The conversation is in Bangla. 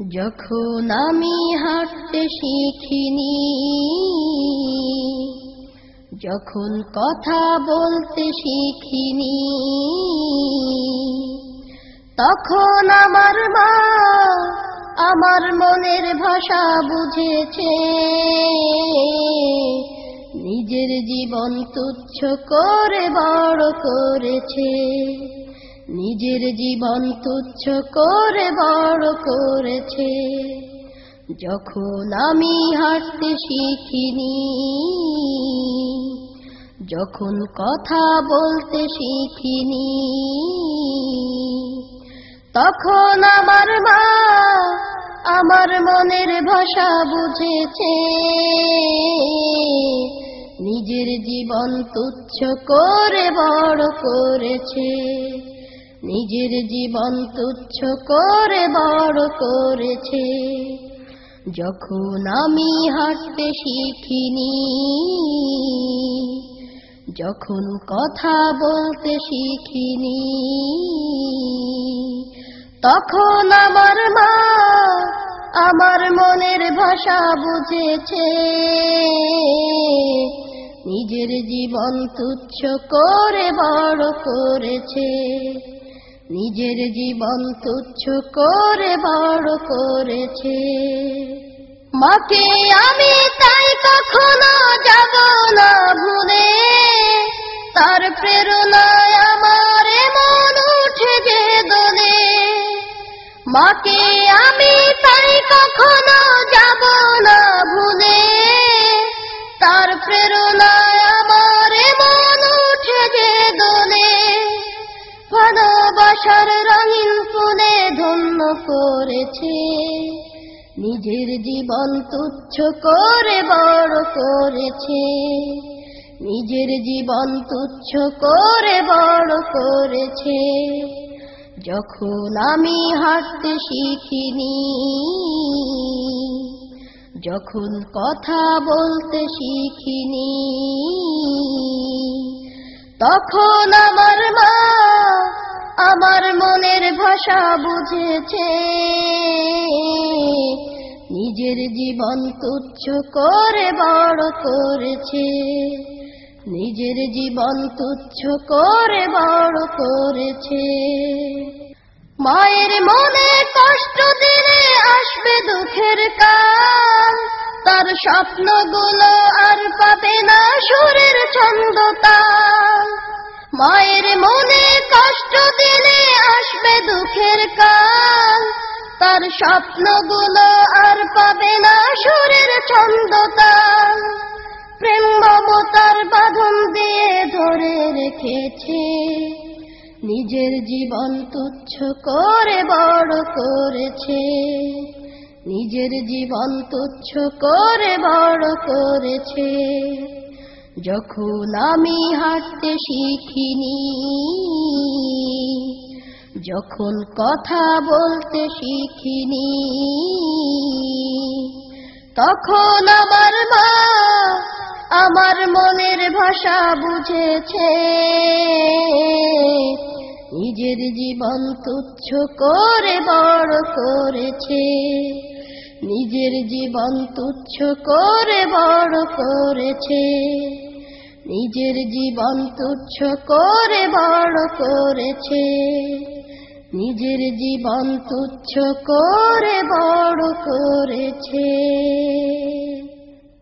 যখন আমি হাঁটতে শিখিনি, যখন কথা বলতে শিখিনি, তখন আমার মা আমার মনের ভাষা বুঝেছে। নিজের জীবন তুচ্ছ করে বড় করেছে, নিজের জীবন তুচ্ছ করে বড় করেছে। যখন আমি হাঁটতে শিখিনি, যখন কথা বলতে শিখিনি, তখন আমার মা আমার মনের ভাষা বুঝেছে। নিজের জীবন তুচ্ছ করে বড় করেছে, নিজের জীবন তুচ্ছ করে বড় করেছে। যখন আমি হাঁটতে শিখিনি, যখন কথা বলতে শিখিনি, তখন আমার মা আমার মনের ভাষা বুঝেছে। নিজের জীবন তুচ্ছ করে বড় করেছে, নিজের জীবন তুচ্ছ করে বড় করেছে। মাকে আমি তাই কখনো যাব না ভুলে, তার প্রেরণায় আমার মন উঠে যে দোলে। মাকে আমি তাই কখনো যাব না ভুলে, তার প্রেরণায় আমার মন উঠে যে দোলে। ভালোবাসার রঙিন ফুলে ধন্য করেছে, নিজের জীবন তুচ্ছ করে বড় করেছে, নিজের জীবন তুচ্ছ করে বড় করেছে। যখন আমি হাঁটতে শিখিনি, যখন কথা বলতে শিখিনি, তখন আমার মা আমার মনের ভাষা বুঝেছে। নিজের জীবন তুচ্ছ করে বড় করেছে, নিজের জীবন তুচ্ছ করে বড় করেছে। মায়ের মনে কষ্ট দিলে আসবে দুঃখের কাল, তার স্বপ্নগুলো আর পাবে না সুরের ছন্দতাল। মায়ের মনে কষ্ট দিলে আসবে দুঃখের কাল, তার স্বপ্নগুলো আর পাবে না সুরের ছন্দতাল। প্রেম মমতার বাঁধন দিয়ে ধরে রেখেছে, নিজের জীবন তুচ্ছ করে বড় করেছে, নিজের জীবন তুচ্ছ করে বড় করেছে। যখন আমি হাঁটতে শিখিনি, যখন কথা বলতে শিখিনি, তখন আমার মা আমার মনের ভাষা বুঝেছে। নিজের জীবন তুচ্ছ করে বড় করেছে, নিজের জীবন তুচ্ছ করে বড় করেছে, নিজের জীবন তুচ্ছ করে বড় করেছে, নিজের জীবন তুচ্ছ করে বড় করেছে।